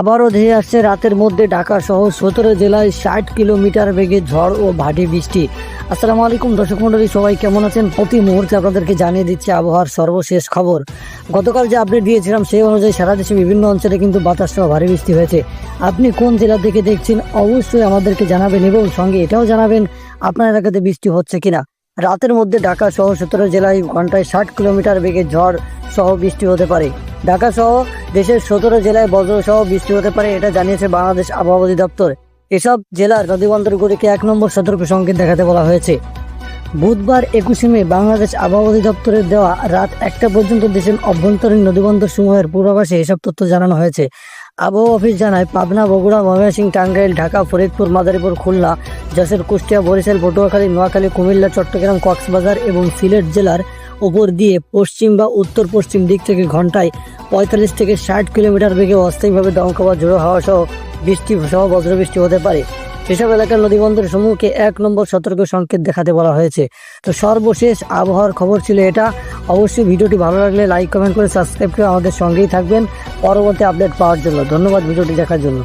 আবারও ধেয়ে আসছে রাতের মধ্যে ঢাকা সহ 17 জেলায় 60 কিলোমিটার বেগে ঝড় ও ভারী বৃষ্টি। আসসালামু আলাইকুম দর্শক মণ্ডলী, সবাই কেমন আছেন? প্রতি মুহূর্তে আপনাদেরকে জানিয়ে দিচ্ছি আবহাওয়ার সর্বশেষ খবর। গতকাল যে আপডেট দিয়েছিলাম সেই অনুযায়ী সারা দেশে বিভিন্ন অঞ্চলে কিন্তু বাতাস সহ ভারী বৃষ্টি হয়েছে। আপনি কোন জেলা থেকে দেখছেন অবশ্যই আমাদেরকে জানাবেন এবং সঙ্গে এটাও জানাবেন আপনার এলাকাতে বৃষ্টি হচ্ছে কিনা। রাতের মধ্যে ঢাকা সহ 17 জেলায় ঘন্টায় 60 কিলোমিটার বেগে ঝড় সহ বৃষ্টি হতে পারে। ঢাকা সহ দেশের 17 জেলায় বজ্র সহ বৃষ্টি হতে পারে, এটা জানিয়েছে বাংলাদেশ আবহাওয়া অধিদপ্তর। এসব জেলার নদীবন্দরগুলিকে 1 নম্বর সতর্ক সংকেত দেখাতে বলা হয়েছে। বুধবার 21 মে বাংলাদেশ আবহাওয়া অধিদপ্তরের দেওয়া রাত 1টা পর্যন্ত দেশের অভ্যন্তরীণ নদীবন্দর সমূহের পূর্বাভাসে এসব তথ্য জানানো হয়েছে। আবহাওয়া অফিস জানায়, পাবনা, বগুড়া, ময়মনসিংহ, টাঙ্গাইল, ঢাকা, ফরিদপুর, মাদারীপুর, খুলনা, যশোর, কুষ্টিয়া, বরিশাল, পটুয়াখালী, নোয়াখালী, কুমিল্লা, চট্টগ্রাম, কক্সবাজার এবং সিলেট জেলার উপর দিয়ে পশ্চিম বা উত্তর পশ্চিম দিক থেকে ঘন্টায় 45 থেকে 60 কিলোমিটার বেগে অস্থায়ীভাবে দমকা বা ঝোড়ো হাওয়া সহ বৃষ্টি সহ বজ্রবৃষ্টি হতে পারে। সেসব এলাকার নদীবন্দর সমূহকে 1 নম্বর সতর্ক সংকেত দেখাতে বলা হয়েছে। তো সর্বশেষ আবহাওয়ার খবর ছিল এটা। অবশ্যই ভিডিওটি ভালো লাগলে লাইক, কমেন্ট করে সাবস্ক্রাইব করে আমাদের সঙ্গেই থাকবেন পরবর্তী আপডেট পাওয়ার জন্য। ধন্যবাদ ভিডিওটি দেখার জন্য।